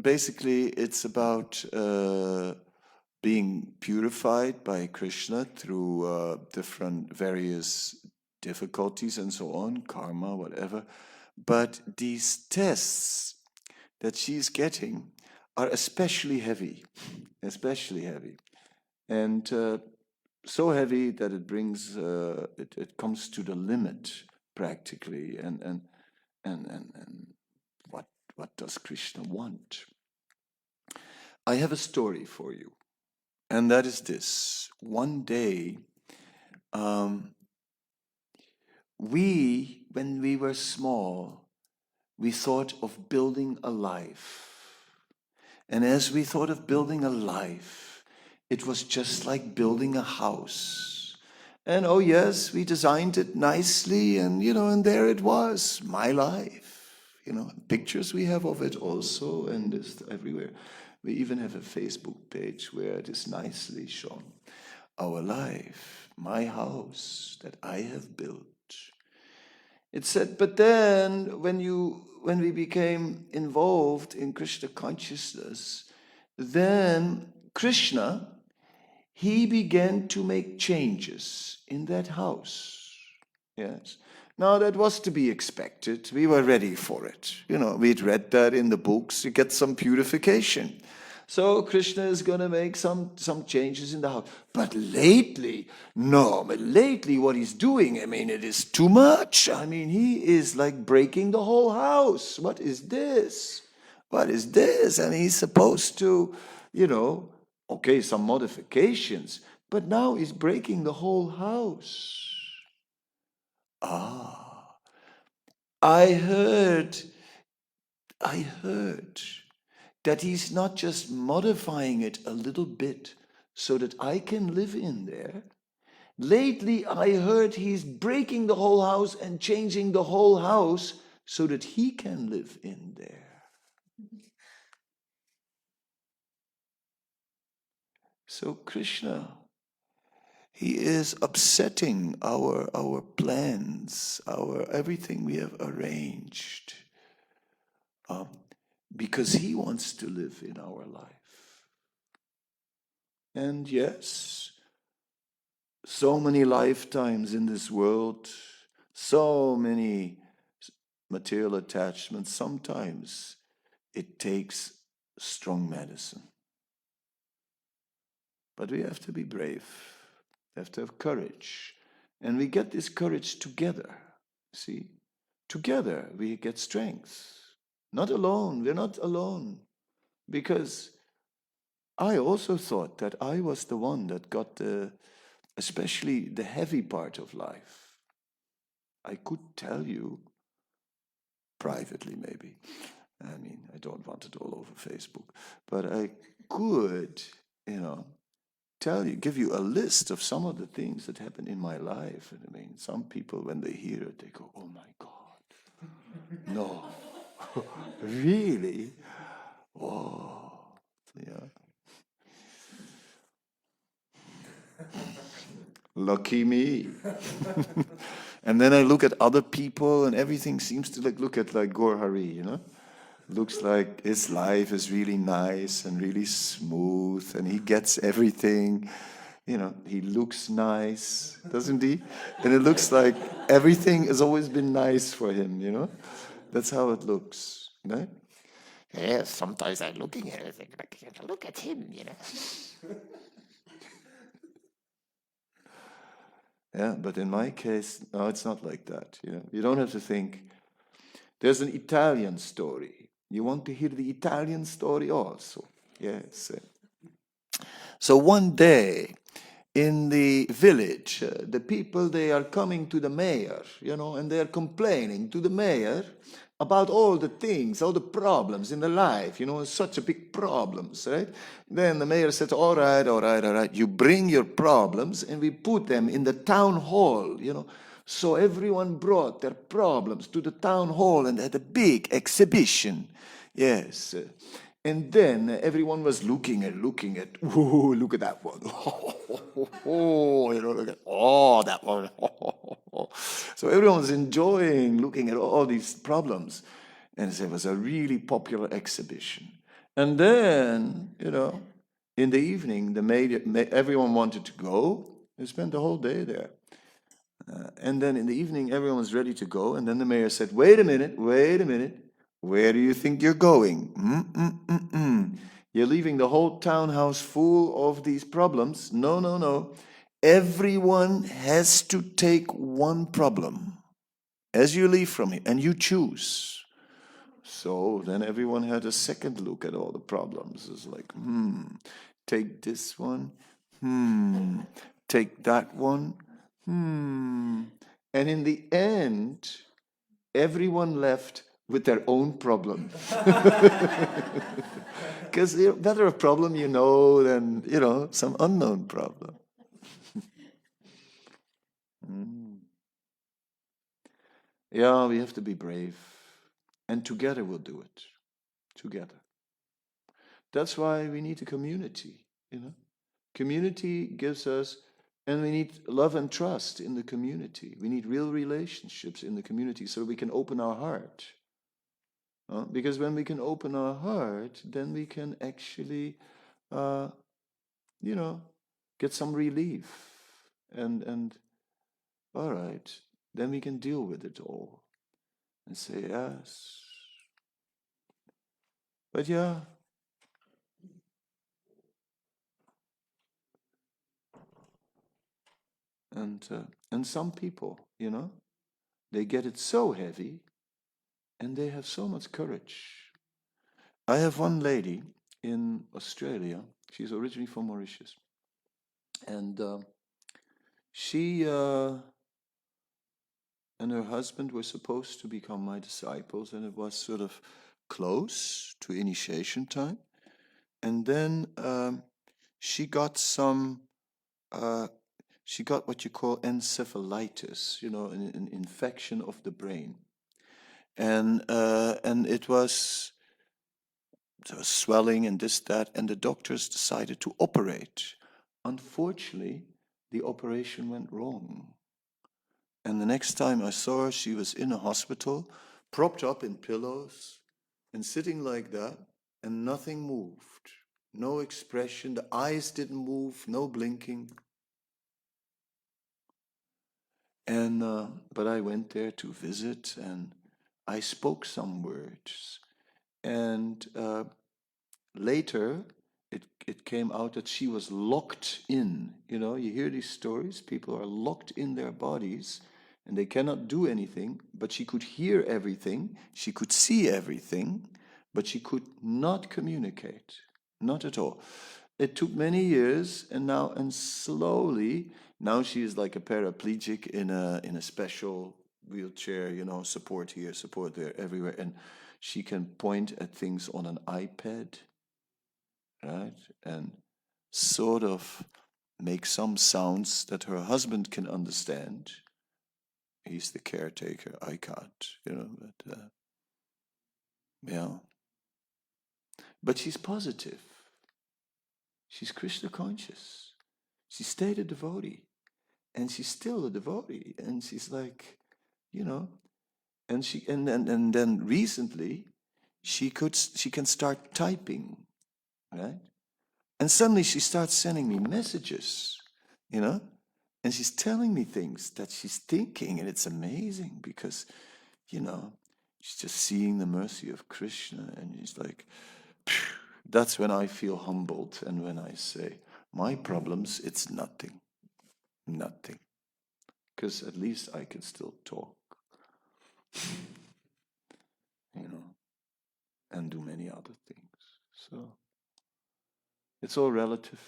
Basically, it's about being purified by Krishna through different various difficulties and so on, karma, whatever. But these tests that she's getting are especially heavy, and so heavy that it brings it comes to the limit practically. And what does Krishna want? I have a story for you, and that is this. One day, when we were small, we thought of building a life. And as we thought of building a life, it was just like building a house. And oh yes, we designed it nicely, and and there it was, my life. Pictures we have of it also, and it's everywhere. We even have a Facebook page where it is nicely shown. Our life, my house that I have built. It said, but then when we became involved in Krishna consciousness, then Krishna, he began to make changes in that house. Yes. Now that was to be expected. We were ready for it. We'd read that in the books to get some purification. So Krishna is going to make some changes in the house. But lately what he's doing, it is too much. He is like breaking the whole house. What is this? He's supposed to, okay, some modifications, but now he's breaking the whole house. I heard that he's not just modifying it a little bit so that I can live in there. Lately, I heard he's breaking the whole house and changing the whole house so that he can live in there. So Krishna, he is upsetting our plans, everything we have arranged, because he wants to live in our life. And yes, so many lifetimes in this world, so many material attachments, sometimes it takes strong medicine. But we have to be brave. We have to have courage. And we get this courage together. See? Together we get strength. Not alone. We're not alone. Because I also thought that I was the one that got especially the heavy part of life. I could tell you privately, maybe. I don't want it all over Facebook. But I could, tell you, give you a list of some of the things that happened in my life. And some people, when they hear it, they go, oh my God. No. Really? Oh, yeah. Lucky me. And then I look at other people and everything seems to look at like Gaur Hari, Looks like his life is really nice and really smooth and he gets everything. He looks nice, doesn't he? And it looks like everything has always been nice for him, That's how it looks, Yes, sometimes I'm looking at it, look at him, Yeah, but in my case, no, it's not like that. You don't have to think. There's an Italian story. You want to hear the Italian story also? Yes. So one day in the village, the people, they are coming to the mayor, and they are complaining to the mayor about all the things, all the problems in the life, such a big problems, right? Then the mayor said, all right, you bring your problems and we put them in the town hall, So everyone brought their problems to the town hall and had a big exhibition. Yes. And then everyone was looking at, oh, look at that one. Look at, that one. So everyone was enjoying looking at all these problems. And it was a really popular exhibition. And then, in the evening, everyone wanted to go. They spent the whole day there. And then in the evening, everyone was ready to go. And then the mayor said, wait a minute. Where do you think you're going? You're leaving the whole townhouse full of these problems. No. Everyone has to take one problem as you leave from here, and you choose. So then everyone had a second look at all the problems. It's like, take this one, take that one, And in the end, everyone left with their own problem. Because better a problem you know than, some unknown problem. Yeah, we have to be brave. And together we'll do it. Together. That's why we need a community, Community gives us, and we need love and trust in the community. We need real relationships in the community so we can open our heart. Because when we can open our heart, then we can actually, get some relief. And all right, then we can deal with it all and say yes. But yeah. And some people, they get it so heavy and they have so much courage. I have one lady in Australia. She's originally from Mauritius. And she and her husband were supposed to become my disciples, and it was sort of close to initiation time. And then she got she got what you call encephalitis, an infection of the brain. And it was swelling and this, that, and the doctors decided to operate. Unfortunately, the operation went wrong. And the next time I saw her, she was in a hospital, propped up in pillows and sitting like that, and nothing moved. No expression, the eyes didn't move, no blinking. And but I went there to visit, and I spoke some words. And later, it came out that she was locked in. You hear these stories, people are locked in their bodies, and they cannot do anything, but she could hear everything, she could see everything, but she could not communicate, not at all. It took many years, and slowly, now she is like a paraplegic in a special wheelchair, support here, support there, everywhere, and she can point at things on an iPad, right? And sort of make some sounds that her husband can understand. He's the caretaker. I can't, but yeah. But she's positive. She's Krishna conscious. She stayed a devotee, and she's still a devotee. And she's like, and she and then recently, she can start typing, right? And suddenly she starts sending me messages, and she's telling me things that she's thinking, and it's amazing because, she's just seeing the mercy of Krishna, and she's like, phew. That's when I feel humbled, and when I say, my problems, it's nothing, because at least I can still talk, and do many other things. So it's all relative.